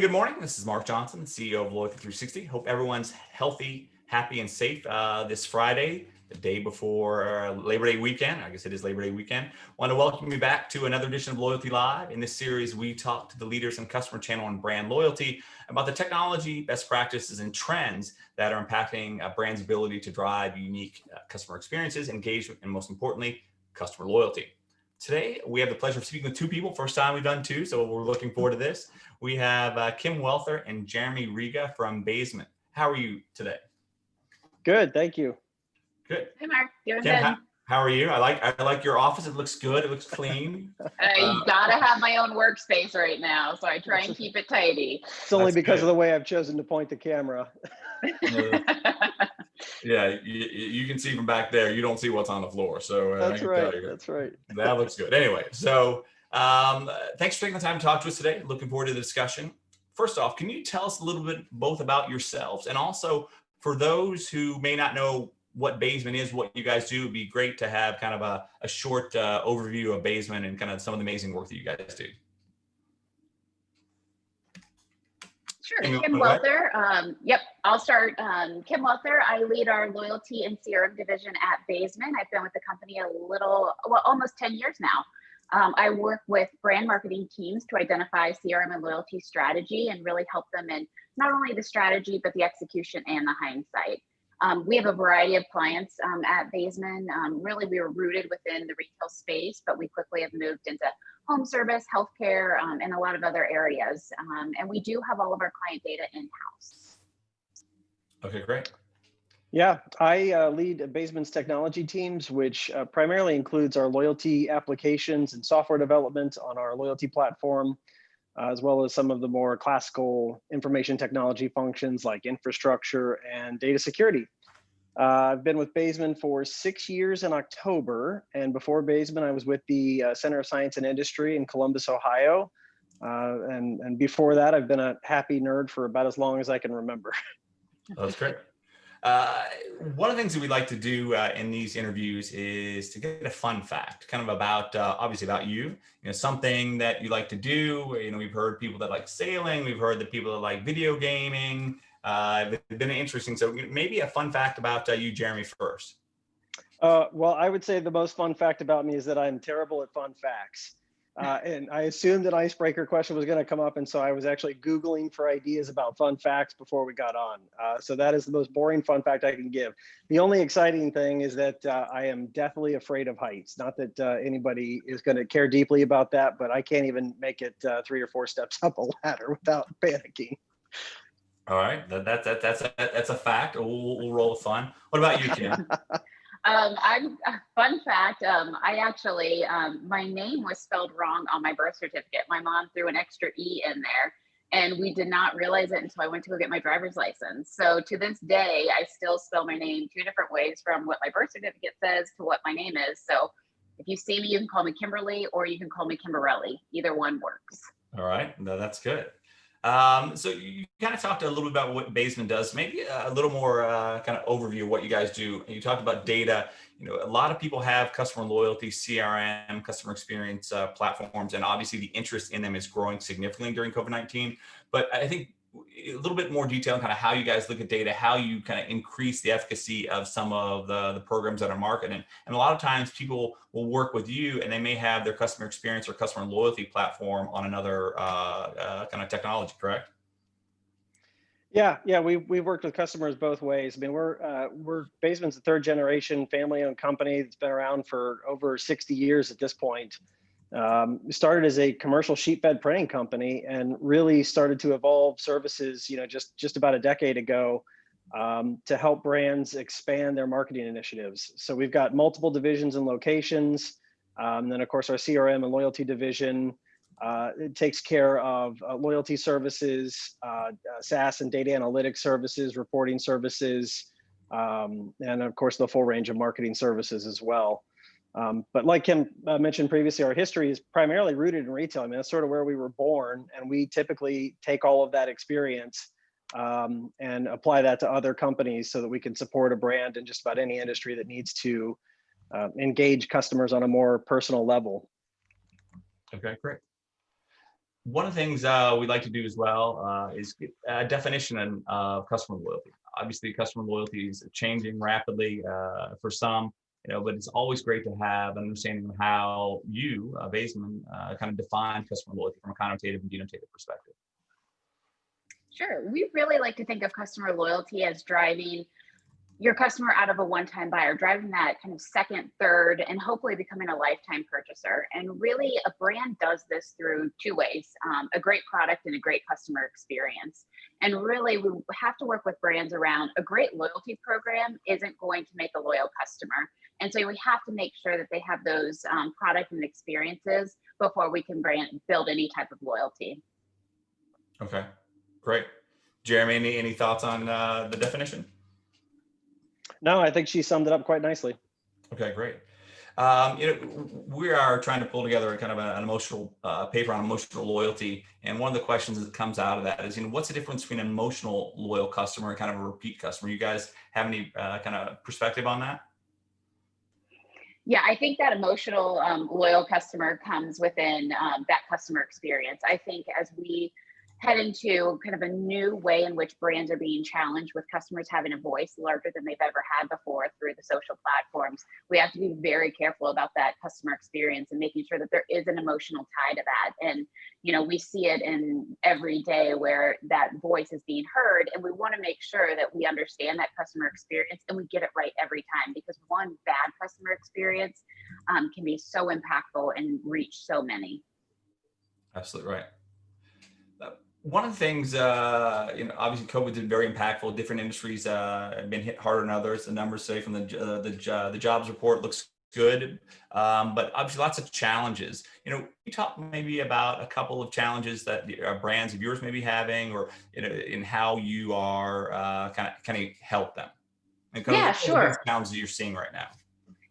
Good morning. This is Mark Johnson, CEO of Loyalty 360. Hope everyone's healthy, happy, and safe this Friday, the day before Labor Day weekend. I guess it is Labor Day weekend. I want to welcome you back to another edition of Loyalty Live. In this series, we talk to the leaders in customer channel and brand loyalty about the technology, best practices, and trends that are impacting a brand's ability to drive unique customer experiences, engagement, and most importantly, customer loyalty. Today, we have the pleasure of speaking with two people. First time we've done two, so we're looking forward to this. We have Kim Welther and Jeremy Riga from Baesman. How are you today? Good, thank you. Good. Hey, Mark. Doing Kim, good. how are you? I like your office. It looks good. It looks clean. I gotta have my own workspace right now, so I try and keep it tidy. It's only because of the way I've chosen to point the camera. Yeah, you can see from back there. You don't see what's on the floor. So that's right. That's right. That looks good. Anyway, so thanks for taking the time to talk to us today. Looking forward to the discussion. First off, can you tell us a little bit both about yourselves, and also for those who may not know what Baesman is, what you guys do, it'd be great to have kind of a short overview of Baesman and kind of some of the amazing work that you guys do. Sure, Kim Welther. Yep, I'll start. Kim Welther, I lead our loyalty and CRM division at Baesman. I've been with the company almost 10 years now. I work with brand marketing teams to identify CRM and loyalty strategy and really help them in not only the strategy, but the execution and the hindsight. We have a variety of clients at Baesman. Really, we were rooted within the retail space, but we quickly have moved into home service, healthcare, and a lot of other areas. And we do have all of our client data in-house. Okay, great. Yeah, I lead Baesman's technology teams, which primarily includes our loyalty applications and software development on our loyalty platform, as well as some of the more classical information technology functions like infrastructure and data security. I've been with Baesman for 6 years in October, and before Baesman, I was with the Center of Science and Industry in Columbus, Ohio. And before that, I've been a happy nerd for about as long as I can remember. That's great. One of the things that we like to do in these interviews is to get a fun fact, kind of about, obviously about you, something that you like to do. We've heard people that like sailing. We've heard that people that like video gaming. It's been interesting. So maybe a fun fact about you, Jeremy, first. Well, I would say the most fun fact about me is that I'm terrible at fun facts. And I assumed an icebreaker question was going to come up, and so I was actually Googling for ideas about fun facts before we got on. So that is the most boring fun fact I can give. The only exciting thing is that I am deathly afraid of heights. Not that anybody is going to care deeply about that, but I can't even make it 3 or 4 steps up a ladder without panicking. All right, that's a fact. We'll roll with fun. What about you, Kim? Fun fact, I actually, my name was spelled wrong on my birth certificate. My mom threw an extra E in there, and we did not realize it until I went to go get my driver's license. So to this day, I still spell my name 2 different ways, from what my birth certificate says to what my name is. So if you see me, you can call me Kimberly, or you can call me Kimberelli. Either one works. All right, no, that's good. So you kind of talked a little bit about what Baesman does, maybe a little more kind of overview of what you guys do. You talked about data. A lot of people have customer loyalty, CRM, customer experience platforms, and obviously the interest in them is growing significantly during COVID-19. But I think a little bit more detail on kind of how you guys look at data, how you kind of increase the efficacy of some of the programs that are marketing. And a lot of times people will work with you and they may have their customer experience or customer loyalty platform on another kind of technology, correct? Yeah, we've worked with customers both ways. I mean, we're Baesman's a 3rd generation family-owned company that's been around for over 60 years at this point. We started as a commercial sheet fed printing company and really started to evolve services, just about a decade ago, to help brands expand their marketing initiatives. So we've got multiple divisions and locations. And then of course our CRM and loyalty division, it takes care of loyalty services, SaaS and data analytics services, reporting services, and of course the full range of marketing services as well. But like Kim mentioned previously, our history is primarily rooted in retail. I mean, that's sort of where we were born, and we typically take all of that experience and apply that to other companies so that we can support a brand in just about any industry that needs to engage customers on a more personal level. Okay, great. one of the things we like to do as well is get a definition of customer loyalty. Obviously, customer loyalty is changing rapidly for some, but it's always great to have an understanding of how you, Baesman, kind of define customer loyalty from a connotative and denotative perspective. Sure. We really like to think of customer loyalty as driving your customer out of a one-time buyer, driving that kind of second, third, and hopefully becoming a lifetime purchaser. And really, a brand does this through two ways, a great product and a great customer experience. And really, we have to work with brands around a great loyalty program isn't going to make a loyal customer. And so we have to make sure that they have those product and experiences before we can build any type of loyalty. Okay, great. Jeremy, any thoughts on the definition? No, I think she summed it up quite nicely. Okay, great. We are trying to pull together kind of an emotional paper on emotional loyalty. And one of the questions that comes out of that is, what's the difference between an emotional loyal customer and kind of a repeat customer? You guys have any kind of perspective on that? Yeah, I think that emotional loyal customer comes within that customer experience. I think as we head into kind of a new way in which brands are being challenged with customers having a voice larger than they've ever had before through the social platforms, we have to be very careful about that customer experience and making sure that there is an emotional tie to that. And, we see it in every day where that voice is being heard, and we want to make sure that we understand that customer experience and we get it right every time, because one bad customer experience can be so impactful and reach so many. Absolutely right. One of the things, obviously COVID's been very impactful. Different industries have been hit harder than others. The numbers say from the jobs report looks good, but obviously lots of challenges. You talk maybe about a couple of challenges that brands of yours may be having, or in how you are kind of help them. And kind Yeah, of sure. the challenges you're seeing right now.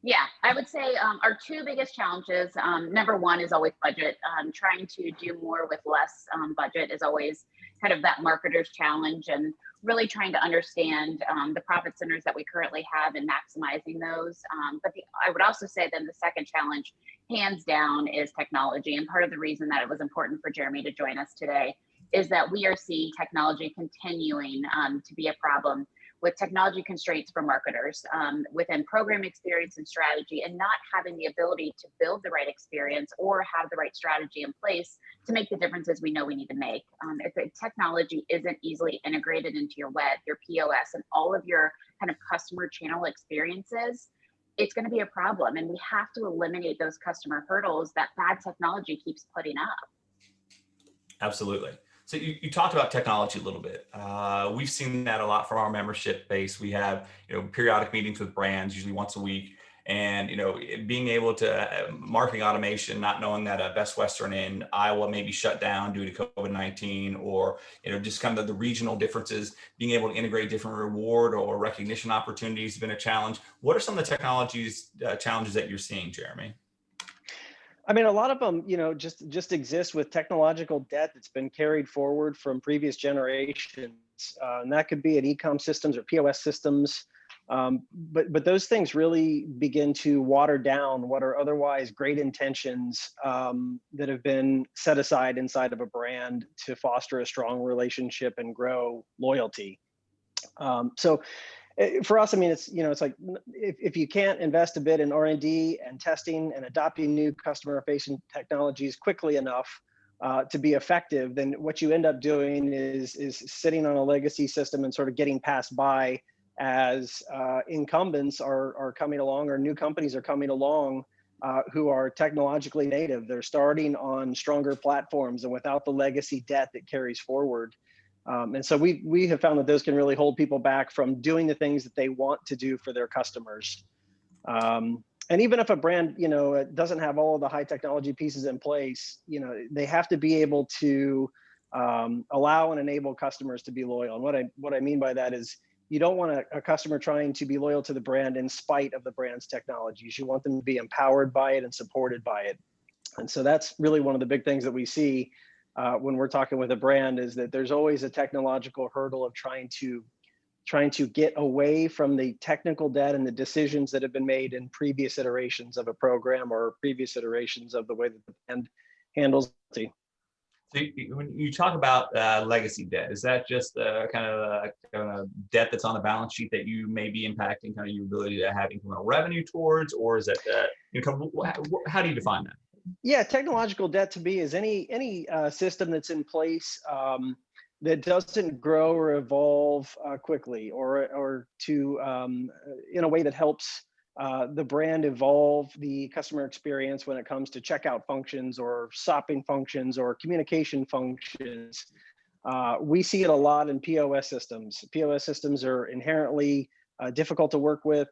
Yeah, I would say our two biggest challenges, number one is always budget. Trying to do more with less budget is always kind of that marketer's challenge, and really trying to understand the profit centers that we currently have and maximizing those. But I would also say then the second challenge, hands down, is technology. And part of the reason that it was important for Jeremy to join us today is that we are seeing technology continuing to be a problem, with technology constraints for marketers within program experience and strategy, and not having the ability to build the right experience or have the right strategy in place to make the differences we know we need to make. If the technology isn't easily integrated into your web, your POS, and all of your kind of customer channel experiences, it's going to be a problem. And we have to eliminate those customer hurdles that bad technology keeps putting up. Absolutely. So you talked about technology a little bit. We've seen that a lot from our membership base. We have, periodic meetings with brands, usually once a week. And, being able to marketing automation, not knowing that Best Western in Iowa may be shut down due to COVID-19, or, just kind of the regional differences, being able to integrate different reward or recognition opportunities has been a challenge. What are some of the challenges that you're seeing, Jeremy? I mean, a lot of them, just exist with technological debt that's been carried forward from previous generations. And that could be at e-com systems or POS systems. But those things really begin to water down what are otherwise great intentions that have been set aside inside of a brand to foster a strong relationship and grow loyalty. So for us, I mean, it's like if you can't invest a bit in R&D and testing and adopting new customer-facing technologies quickly enough to be effective, then what you end up doing is sitting on a legacy system and sort of getting passed by as incumbents are coming along, or new companies are coming along who are technologically native. They're starting on stronger platforms and without the legacy debt that carries forward. And so we have found that those can really hold people back from doing the things that they want to do for their customers. And even if a brand, doesn't have all of the high technology pieces in place, they have to be able to allow and enable customers to be loyal. And what I mean by that is, you don't want a customer trying to be loyal to the brand in spite of the brand's technologies. You want them to be empowered by it and supported by it. And so that's really one of the big things that we see when we're talking with a brand, is that there's always a technological hurdle of trying to get away from the technical debt and the decisions that have been made in previous iterations of a program or previous iterations of the way that the brand handles it. So when you talk about legacy debt, is that just kind of debt that's on the balance sheet that you may be impacting kind of your ability to have incremental revenue towards, or is that how do you define that? Yeah, technological debt to me is any system that's in place that doesn't grow or evolve quickly, or to in a way that helps the brand evolve the customer experience when it comes to checkout functions or shopping functions or communication functions. We see it a lot in POS systems. POS systems are inherently difficult to work with,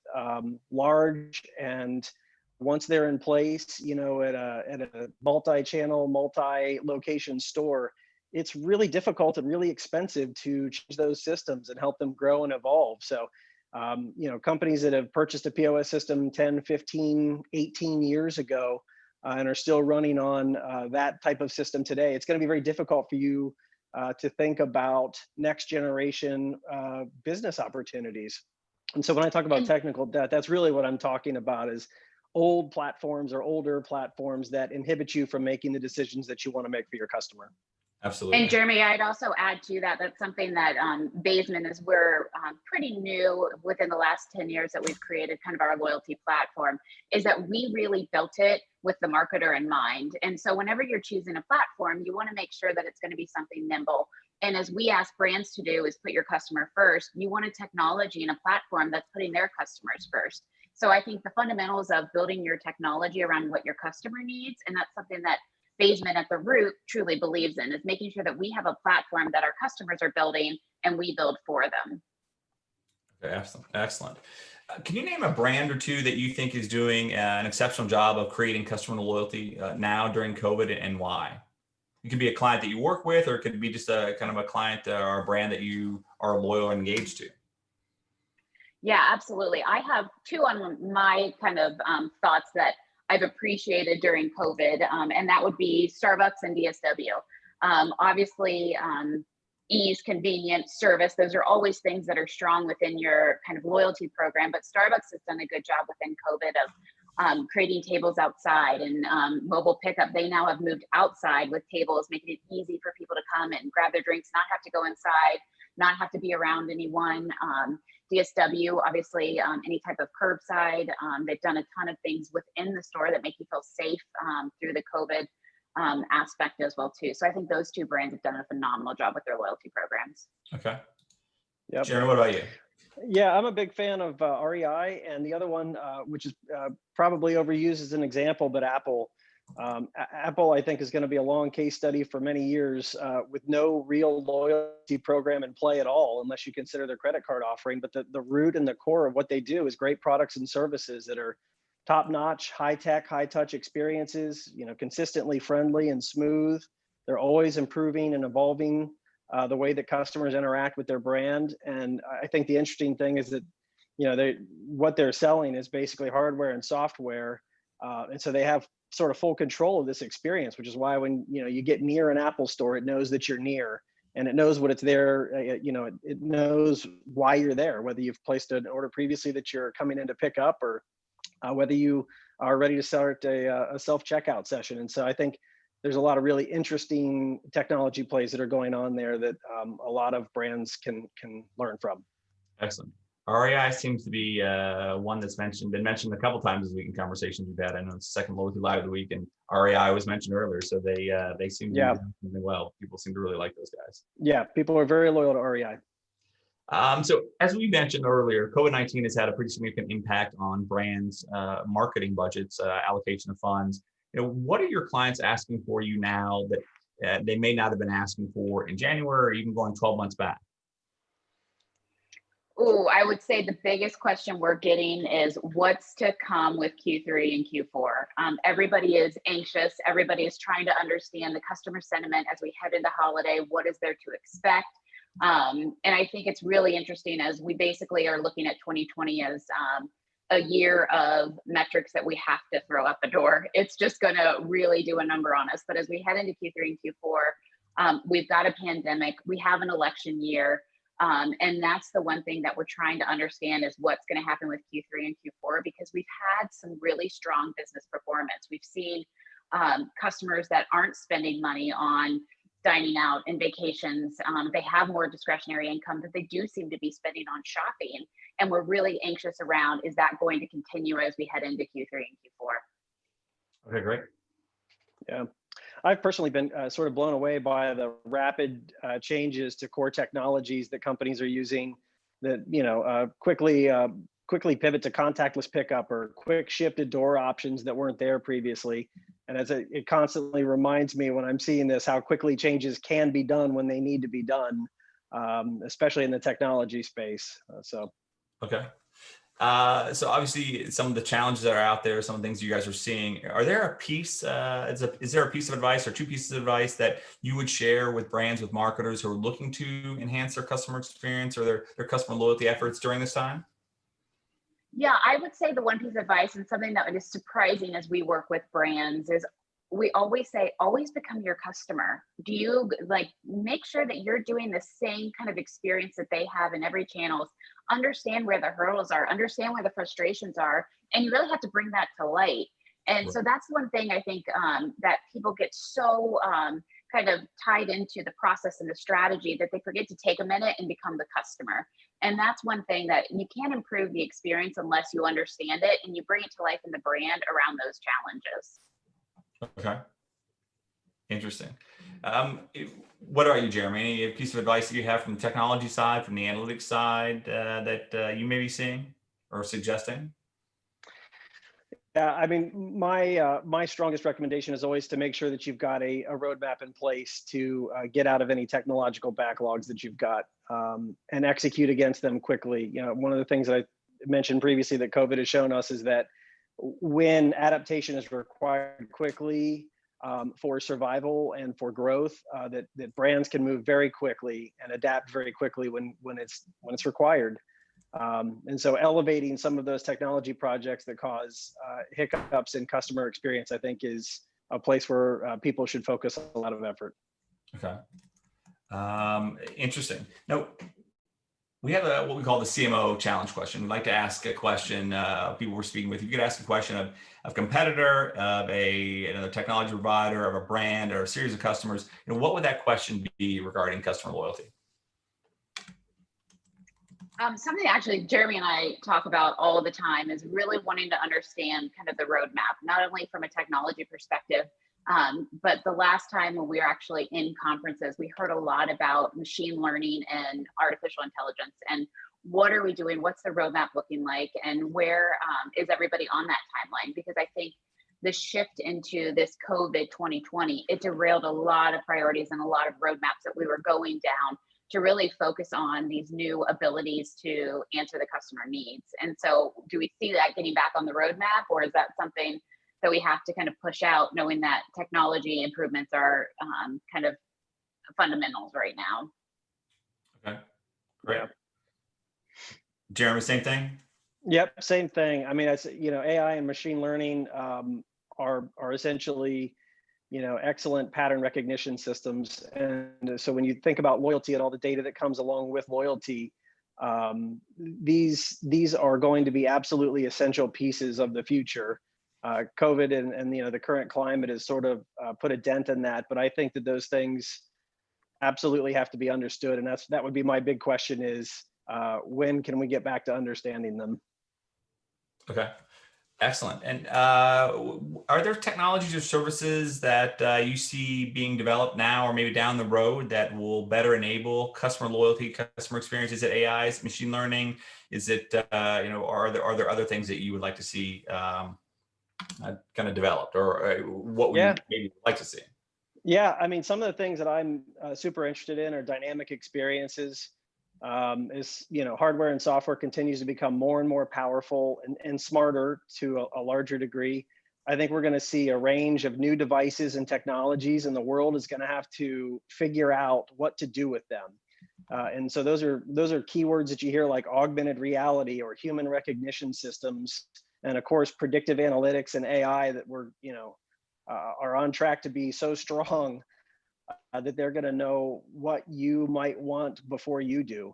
large, and once they're in place, at a multi-channel, multi-location store, it's really difficult and really expensive to change those systems and help them grow and evolve. So, companies that have purchased a POS system 10, 15, 18 years ago and are still running on that type of system today, it's going to be very difficult for you to think about next generation business opportunities. And so when I talk about technical debt, that's really what I'm talking about, is old platforms or older platforms that inhibit you from making the decisions that you want to make for your customer. Absolutely. And Jeremy, I'd also add to that, that's something that Baesman is, we're pretty new within the last 10 years that we've created kind of our loyalty platform, is that we really built it with the marketer in mind. And so whenever you're choosing a platform, you want to make sure that it's going to be something nimble. And as we ask brands to do, is put your customer first. You want a technology and a platform that's putting their customers first. So I think the fundamentals of building your technology around what your customer needs, and that's something that Baesman at the root truly believes in, is making sure that we have a platform that our customers are building and we build for them. Okay, excellent. Can you name a brand or two that you think is doing an exceptional job of creating customer loyalty now during COVID, and why? It could be a client that you work with, or it could be just a kind of a client or a brand that you are loyal and engaged to. Yeah, absolutely. I have two on my kind of thoughts that I've appreciated during COVID, and that would be Starbucks and DSW. Obviously, ease, convenience, service, those are always things that are strong within your kind of loyalty program, but Starbucks has done a good job within COVID of creating tables outside and mobile pickup. They now have moved outside with tables, making it easy for people to come and grab their drinks, not have to go inside, not have to be around anyone. DSW, obviously, any type of curbside. They've done a ton of things within the store that make you feel safe through the COVID aspect as well too. So I think those two brands have done a phenomenal job with their loyalty programs. Okay. Yep. Sharon, what about you? Yeah, I'm a big fan of REI, and the other one, which is probably overused as an example, but Apple. Apple, I think, is going to be a long case study for many years with no real loyalty program in play at all, unless you consider their credit card offering. But the root and the core of what they do is great products and services that are top-notch, high-tech, high-touch experiences, consistently friendly and smooth. They're always improving and evolving the way that customers interact with their brand. And I think the interesting thing is that, what they're selling is basically hardware and software. And so they have sort of full control of this experience, which is why when you get near an Apple store, it knows that you're near, and it knows what it's there. It knows why you're there, whether you've placed an order previously that you're coming in to pick up, or whether you are ready to start a self-checkout session. And so I think there's a lot of really interesting technology plays that are going on there that a lot of brands can learn from. Excellent. REI seems to be one that's been mentioned a couple times this week in conversations we've had. I know it's the second loyalty live of the week, and REI was mentioned earlier, so they seem to be doing something well. People seem to really like those guys. Yeah, people are very loyal to REI. So as we mentioned earlier, COVID-19 has had a pretty significant impact on brands' marketing budgets, allocation of funds. What are your clients asking for you now that they may not have been asking for in January or even going 12 months back? Oh, I would say the biggest question we're getting is what's to come with Q3 and Q4. Everybody is anxious. Everybody is trying to understand the customer sentiment as we head into holiday. What is there to expect? And I think it's really interesting as we basically are looking at 2020 as a year of metrics that we have to throw out the door. It's just going to really do a number on us. But as we head into Q3 and Q4, we've got a pandemic. We have an election year. And that's the one thing that we're trying to understand is what's going to happen with Q3 and Q4, because we've had some really strong business performance. We've seen customers that aren't spending money on dining out and vacations. They have more discretionary income that they do seem to be spending on shopping. And we're really anxious around, is that going to continue as we head into Q3 and Q4? Okay, great. Yeah. I've personally been sort of blown away by the rapid changes to core technologies that companies are using that, quickly pivot to contactless pickup or quick ship to door options that weren't there previously. And it constantly reminds me when I'm seeing this, how quickly changes can be done when they need to be done, especially in the technology space. Okay. So obviously some of the challenges that are out there, some of the things you guys are seeing, are there a piece, is there a piece of advice or two pieces of advice that you would share with brands, with marketers who are looking to enhance their customer experience or their customer loyalty efforts during this time? Yeah, I would say the one piece of advice, and something that is surprising as we work with brands, is we always say, always become your customer. Do you make sure that you're doing the same kind of experience that they have in every channel? Understand where the hurdles are, understand where the frustrations are, and you really have to bring that to light. And so that's one thing I think that people get so kind of tied into the process and the strategy that they forget to take a minute and become the customer. And that's one thing that you can't improve the experience unless you understand it and you bring it to life in the brand around those challenges. Okay. Interesting. What about you, Jeremy? Any piece of advice that you have from the technology side, from the analytics side that you may be seeing or suggesting? Yeah, I mean, my strongest recommendation is always to make sure that you've got a roadmap in place to get out of any technological backlogs that you've got and execute against them quickly. One of the things that I mentioned previously that COVID has shown us is that when adaptation is required quickly for survival and for growth, that brands can move very quickly and adapt very quickly when it's required. And so elevating some of those technology projects that cause hiccups in customer experience, I think, is a place where people should focus a lot of effort. Okay. Interesting. Now, we have what we call the CMO Challenge Question. We'd like to ask a question, people we're speaking with. You could ask a question of a competitor, of another technology provider, of a brand, or a series of customers. What would that question be regarding customer loyalty? Something actually Jeremy and I talk about all the time is really wanting to understand kind of the roadmap, not only from a technology perspective, but the last time when we were actually in conferences, we heard a lot about machine learning and artificial intelligence and what are we doing? What's the roadmap looking like? And where is everybody on that timeline? Because I think the shift into this COVID 2020, it derailed a lot of priorities and a lot of roadmaps that we were going down to really focus on these new abilities to answer the customer needs. And so do we see that getting back on the roadmap, or is that something that we have to kind of push out, knowing that technology improvements are kind of fundamentals right now? Okay, great. Jeremy, same thing? Yep, same thing. I mean, AI and machine learning are essentially excellent pattern recognition systems. And so when you think about loyalty and all the data that comes along with loyalty, these are going to be absolutely essential pieces of the future. COVID and the current climate has sort of put a dent in that, but I think that those things absolutely have to be understood. And that would be my big question is, when can we get back to understanding them? Okay. Excellent. And are there technologies or services that you see being developed now or maybe down the road that will better enable customer loyalty, customer experience? Is it AIs, machine learning? Is it, are there other things that you would like to see kind of developed, or what would you maybe like to see? Yeah, I mean, some of the things that I'm super interested in are dynamic experiences. Hardware and software continues to become more and more powerful and smarter to a larger degree. I think we're going to see a range of new devices and technologies, and the world is going to have to figure out what to do with them. And so those are keywords that you hear, like augmented reality or human recognition systems, and of course predictive analytics and AI that are on track to be so strong that they're going to know what you might want before you do.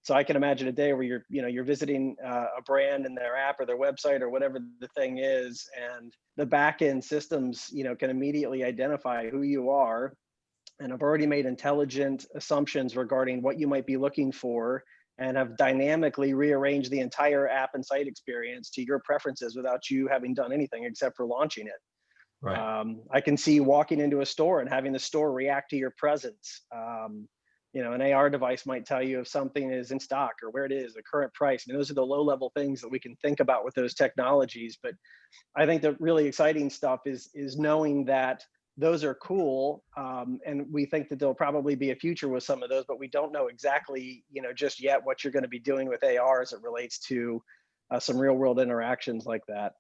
So I can imagine a day where you're visiting a brand and their app or their website or whatever the thing is, and the back end systems can immediately identify who you are and have already made intelligent assumptions regarding what you might be looking for, and have dynamically rearranged the entire app and site experience to your preferences without you having done anything except for launching it. Right. I can see walking into a store and having the store react to your presence. An AR device might tell you if something is in stock or where it is, the current price. I mean, those are the low-level things that we can think about with those technologies. But I think the really exciting stuff is knowing that those are cool, and we think that there'll probably be a future with some of those, but we don't know exactly, just yet what you're going to be doing with AR as it relates to some real-world interactions like that.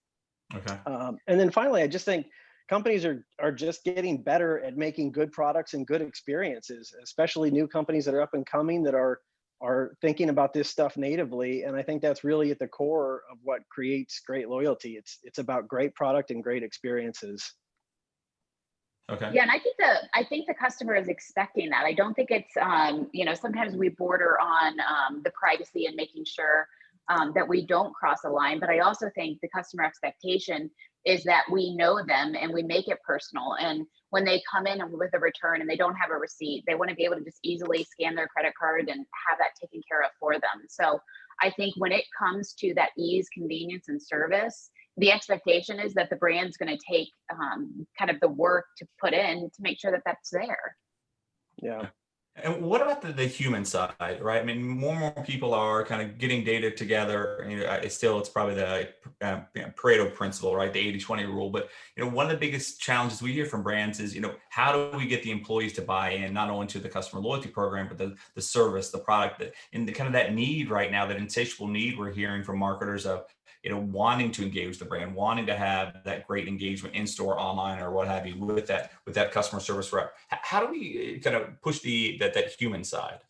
Okay. And then finally, I just think companies are just getting better at making good products and good experiences, especially new companies that are up and coming that are thinking about this stuff natively. And I think that's really at the core of what creates great loyalty. It's about great product and great experiences. Okay. Yeah, and I think the customer is expecting that. I don't think it's sometimes we border on the privacy and making sure that we don't cross a line. But I also think the customer expectation is that we know them and we make it personal. And when they come in with a return and they don't have a receipt, they want to be able to just easily scan their credit card and have that taken care of for them. So I think when it comes to that ease, convenience, and service, the expectation is that the brand's going to take kind of the work to put in to make sure that that's there. Yeah. And what about the human side, right? I mean, more and more people are kind of getting data together. It's probably the Pareto principle, right? The 80-20 rule. But, one of the biggest challenges we hear from brands is, how do we get the employees to buy in, not only to the customer loyalty program, but the service, the product, and the kind of that need right now, that insatiable need we're hearing from marketers of, wanting to engage the brand, wanting to have that great engagement in store, online, or what have you, with that customer service rep. How do we kind of push that human side?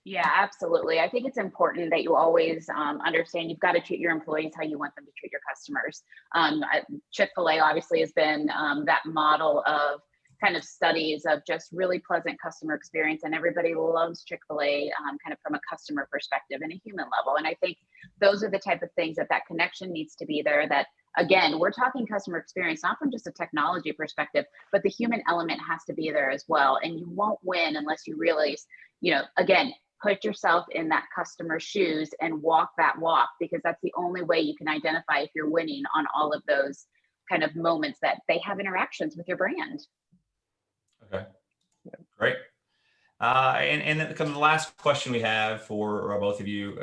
Yeah, absolutely. I think it's important that you always understand you've got to treat your employees how you want them to treat your customers. Chick-fil-A obviously has been that model of kind of studies of just really pleasant customer experience, and everybody loves Chick-fil-A kind of from a customer perspective and a human level. And I think those are the type of things that connection needs to be there. That, again, we're talking customer experience, not from just a technology perspective, but the human element has to be there as well. And you won't win unless you realize, again, put yourself in that customer's shoes and walk that walk, because that's the only way you can identify if you're winning on all of those kind of moments that they have interactions with your brand. Okay, great. And then kind of the last question we have for both of you,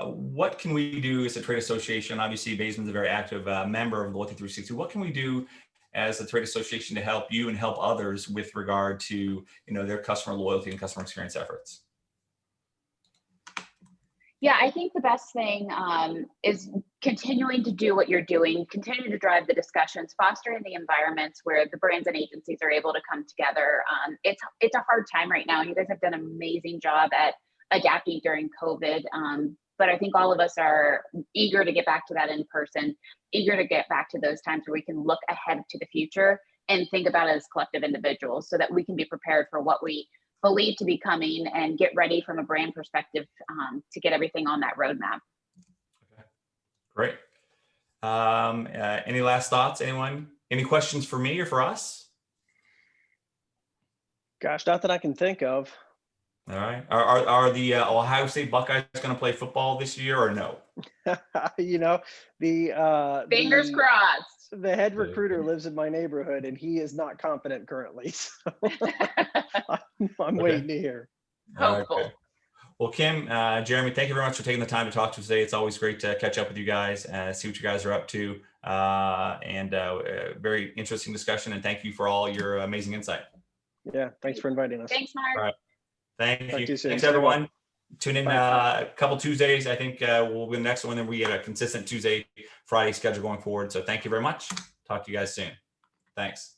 what can we do as a trade association? Obviously, Baesman's a very active member of Loyalty 360. What can we do as a trade association to help you and help others with regard to, their customer loyalty and customer experience efforts? Yeah, I think the best thing is continuing to do what you're doing, continuing to drive the discussions, fostering the environments where the brands and agencies are able to come together. It's a hard time right now. You guys have done an amazing job at adapting during COVID. But I think all of us are eager to get back to that in person, eager to get back to those times where we can look ahead to the future and think about it as collective individuals, so that we can be prepared for what we believe to be coming and get ready from a brand perspective to get everything on that roadmap. Okay, great. Any last thoughts, anyone? Any questions for me or for us? Gosh, not that I can think of. All right. Are the Ohio State Buckeyes going to play football this year or no? Fingers crossed. The head recruiter lives in my neighborhood and he is not confident currently. So I'm waiting to hear. Hopeful. Okay. Well, Kim, Jeremy, thank you very much for taking the time to talk to us today. It's always great to catch up with you guys, see what you guys are up to, and very interesting discussion. And thank you for all your amazing insight. Yeah, thanks for inviting us. Thanks, Mark. All right. Thank Talk you. to you soon. Thanks, everyone. Tune in Bye. a couple Tuesdays. I think we'll be the next one. Then we get a consistent Tuesday, Friday schedule going forward. So thank you very much. Talk to you guys soon. Thanks.